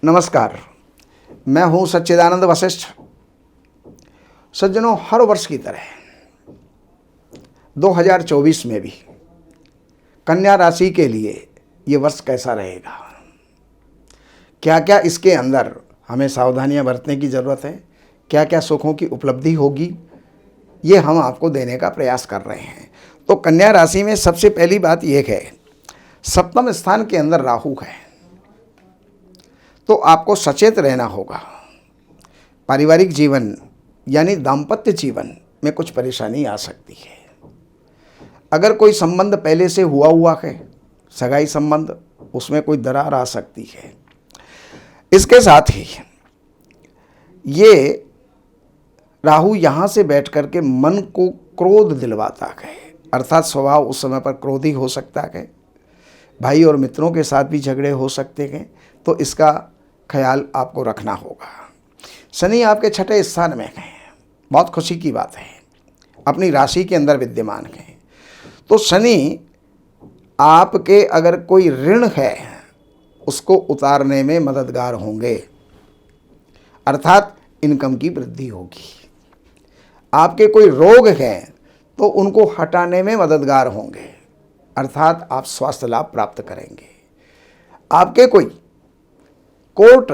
नमस्कार, मैं हूं सच्चिदानंद वशिष्ठ। सज्जनों, हर वर्ष की तरह 2024 में भी कन्या राशि के लिए ये वर्ष कैसा रहेगा, क्या क्या इसके अंदर हमें सावधानियां बरतने की ज़रूरत है, क्या क्या सुखों की उपलब्धि होगी, ये हम आपको देने का प्रयास कर रहे हैं। तो कन्या राशि में सबसे पहली बात यह है, सप्तम स्थान के अंदर राहु है, तो आपको सचेत रहना होगा। पारिवारिक जीवन यानी दाम्पत्य जीवन में कुछ परेशानी आ सकती है। अगर कोई संबंध पहले से हुआ है, सगाई संबंध, उसमें कोई दरार आ सकती है। इसके साथ ही ये राहु यहाँ से बैठ कर के मन को क्रोध दिलवाता है, अर्थात स्वभाव उस समय पर क्रोधी हो सकता है। भाई और मित्रों के साथ भी झगड़े हो सकते हैं, तो इसका ख्याल आपको रखना होगा। शनि आपके छठे स्थान में हैं, बहुत खुशी की बात है, अपनी राशि के अंदर विद्यमान हैं। तो शनि आपके अगर कोई ऋण है उसको उतारने में मददगार होंगे, अर्थात इनकम की वृद्धि होगी। आपके कोई रोग हैं तो उनको हटाने में मददगार होंगे, अर्थात आप स्वास्थ्य लाभ प्राप्त करेंगे। आपके कोई कोर्ट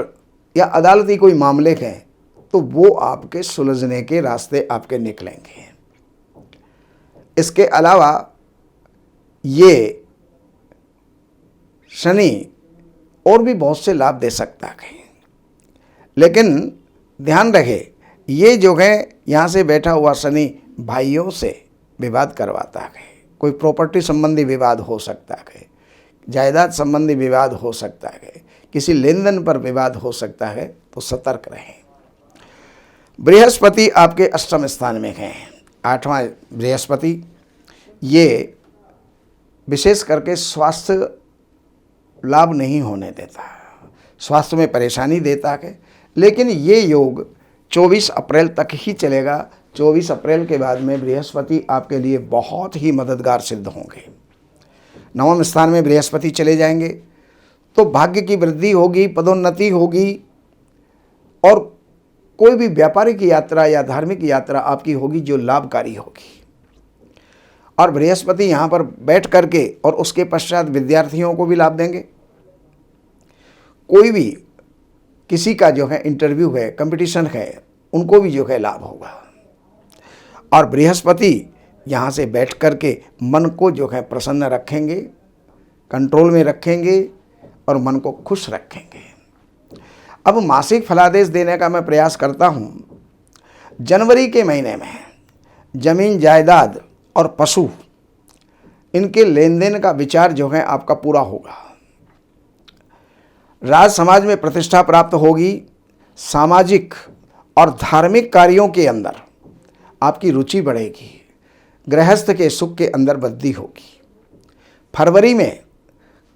या अदालती कोई मामले हैं तो वो आपके सुलझने के रास्ते आपके निकलेंगे। इसके अलावा ये शनि और भी बहुत से लाभ दे सकता है, लेकिन ध्यान रहे, ये जो है यहाँ से बैठा हुआ शनि भाइयों से विवाद करवाता है। कोई प्रॉपर्टी संबंधी विवाद हो सकता है, जायदाद संबंधी विवाद हो सकता है, किसी लेन देन पर विवाद हो सकता है, तो सतर्क रहें। बृहस्पति आपके अष्टम स्थान में हैं, आठवां बृहस्पति, ये विशेष करके स्वास्थ्य लाभ नहीं होने देता, स्वास्थ्य में परेशानी देता है। लेकिन ये योग 24 अप्रैल तक ही चलेगा। 24 अप्रैल के बाद में बृहस्पति आपके लिए बहुत ही मददगार सिद्ध होंगे। नवम स्थान में बृहस्पति चले जाएंगे तो भाग्य की वृद्धि होगी, पदोन्नति होगी, और कोई भी व्यापारिक यात्रा या धार्मिक यात्रा आपकी होगी जो लाभकारी होगी। और बृहस्पति यहाँ पर बैठ करके और उसके पश्चात विद्यार्थियों को भी लाभ देंगे। कोई भी किसी का जो है इंटरव्यू है, कंपटीशन है, उनको भी जो है लाभ होगा। और बृहस्पति यहाँ से बैठ करके मन को जो है प्रसन्न रखेंगे, कंट्रोल में रखेंगे और मन को खुश रखेंगे। अब मासिक फलादेश देने का मैं प्रयास करता हूँ। जनवरी के महीने में जमीन जायदाद और पशु, इनके लेन देन का विचार जो है आपका पूरा होगा। राज समाज में प्रतिष्ठा प्राप्त होगी। सामाजिक और धार्मिक कार्यों के अंदर आपकी रुचि बढ़ेगी। गृहस्थ के सुख के अंदर वृद्धि होगी। फरवरी में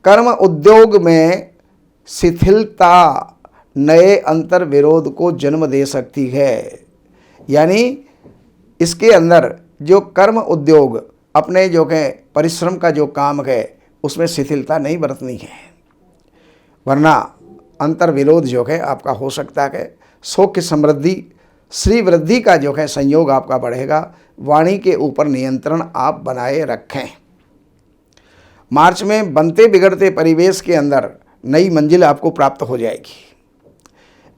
कर्म उद्योग में शिथिलता नए अंतर विरोध को जन्म दे सकती है। यानी इसके अंदर जो कर्म उद्योग, अपने जो है परिश्रम का जो काम है, उसमें शिथिलता नहीं बरतनी है, वरना अंतर विरोध जो है आपका हो सकता है। सौख्य समृद्धि, श्री वृद्धि का जो है संयोग आपका बढ़ेगा। वाणी के ऊपर नियंत्रण आप बनाए रखें। मार्च में बनते बिगड़ते परिवेश के अंदर नई मंजिल आपको प्राप्त हो जाएगी।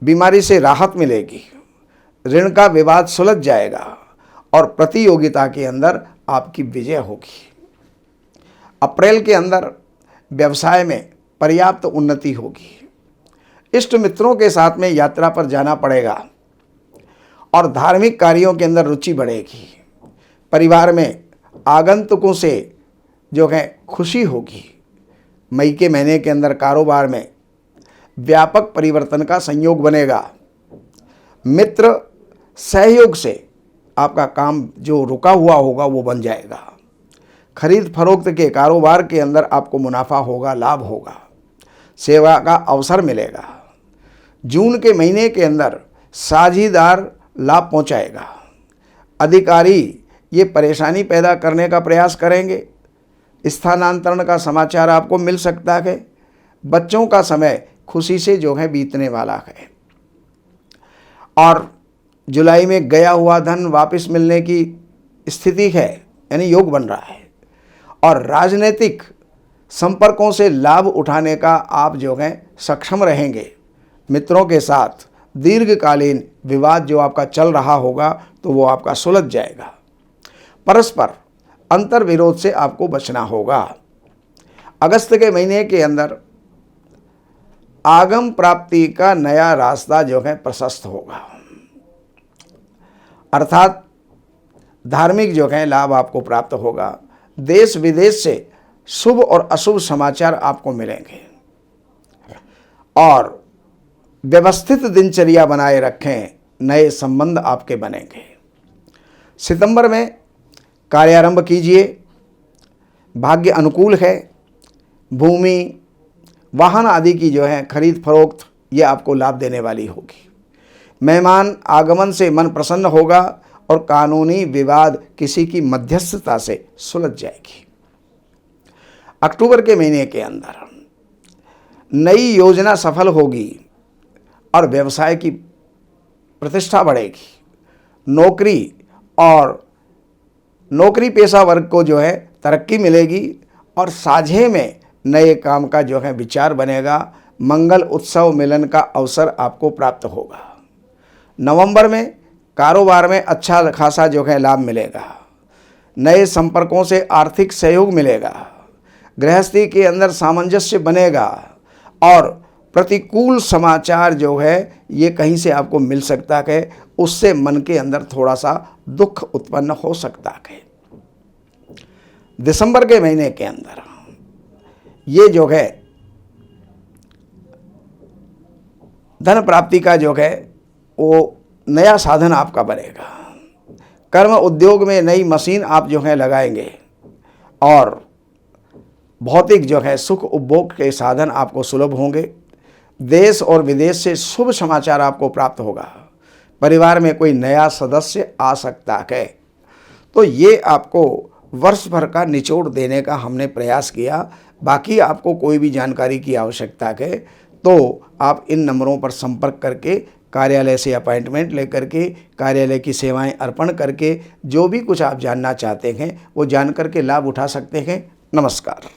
बीमारी से राहत मिलेगी, ऋण का विवाद सुलझ जाएगा और प्रतियोगिता के अंदर आपकी विजय होगी। अप्रैल के अंदर व्यवसाय में पर्याप्त उन्नति होगी। इष्ट मित्रों के साथ में यात्रा पर जाना पड़ेगा और धार्मिक कार्यों के अंदर रुचि बढ़ेगी। परिवार में आगंतुकों से जो है खुशी होगी। मई के महीने के अंदर कारोबार में व्यापक परिवर्तन का संयोग बनेगा। मित्र सहयोग से आपका काम जो रुका हुआ होगा वो बन जाएगा। खरीद फरोख्त के कारोबार के अंदर आपको मुनाफा होगा, लाभ होगा, सेवा का अवसर मिलेगा। जून के महीने के अंदर साझीदार लाभ पहुंचाएगा। अधिकारी ये परेशानी पैदा करने का प्रयास करेंगे। स्थानांतरण का समाचार आपको मिल सकता है। बच्चों का समय खुशी से जो है बीतने वाला है। और जुलाई में गया हुआ धन वापस मिलने की स्थिति है, यानी योग बन रहा है। और राजनीतिक संपर्कों से लाभ उठाने का आप जो है सक्षम रहेंगे। मित्रों के साथ दीर्घकालीन विवाद जो आपका चल रहा होगा तो वो आपका सुलझ जाएगा। परस्पर अंतर विरोध से आपको बचना होगा। अगस्त के महीने के अंदर आगम प्राप्ति का नया रास्ता जो है प्रशस्त होगा, अर्थात धार्मिक जो है लाभ आपको प्राप्त होगा। देश विदेश से शुभ और अशुभ समाचार आपको मिलेंगे और व्यवस्थित दिनचर्या बनाए रखें, नए संबंध आपके बनेंगे। सितंबर में कार्यारंभ कीजिए, भाग्य अनुकूल है। भूमि, वाहन आदि की जो है खरीद फरोख्त ये आपको लाभ देने वाली होगी। मेहमान आगमन से मन प्रसन्न होगा और कानूनी विवाद किसी की मध्यस्थता से सुलझ जाएगी। अक्टूबर के महीने के अंदर नई योजना सफल होगी और व्यवसाय की प्रतिष्ठा बढ़ेगी। नौकरी पेशा वर्ग को जो है तरक्की मिलेगी और साझे में नए काम का जो है विचार बनेगा। मंगल उत्सव मिलन का अवसर आपको प्राप्त होगा। नवंबर में कारोबार में अच्छा खासा जो है लाभ मिलेगा। नए संपर्कों से आर्थिक सहयोग मिलेगा। गृहस्थी के अंदर सामंजस्य बनेगा और प्रतिकूल समाचार जो है ये कहीं से आपको मिल सकता है, उससे मन के अंदर थोड़ा सा दुख उत्पन्न हो सकता है। दिसंबर के महीने के अंदर ये जो है धन प्राप्ति का जो है वो नया साधन आपका बनेगा। कर्म उद्योग में नई मशीन आप जो है लगाएंगे और भौतिक जो है सुख उपभोग के साधन आपको सुलभ होंगे। देश और विदेश से शुभ समाचार आपको प्राप्त होगा। परिवार में कोई नया सदस्य आ सकता है। तो ये आपको वर्ष भर का निचोड़ देने का हमने प्रयास किया। बाकी आपको कोई भी जानकारी की आवश्यकता है तो आप इन नंबरों पर संपर्क करके कार्यालय से अपॉइंटमेंट लेकर के कार्यालय की सेवाएं अर्पण करके जो भी कुछ आप जानना चाहते हैं वो जान करके लाभ उठा सकते हैं। नमस्कार।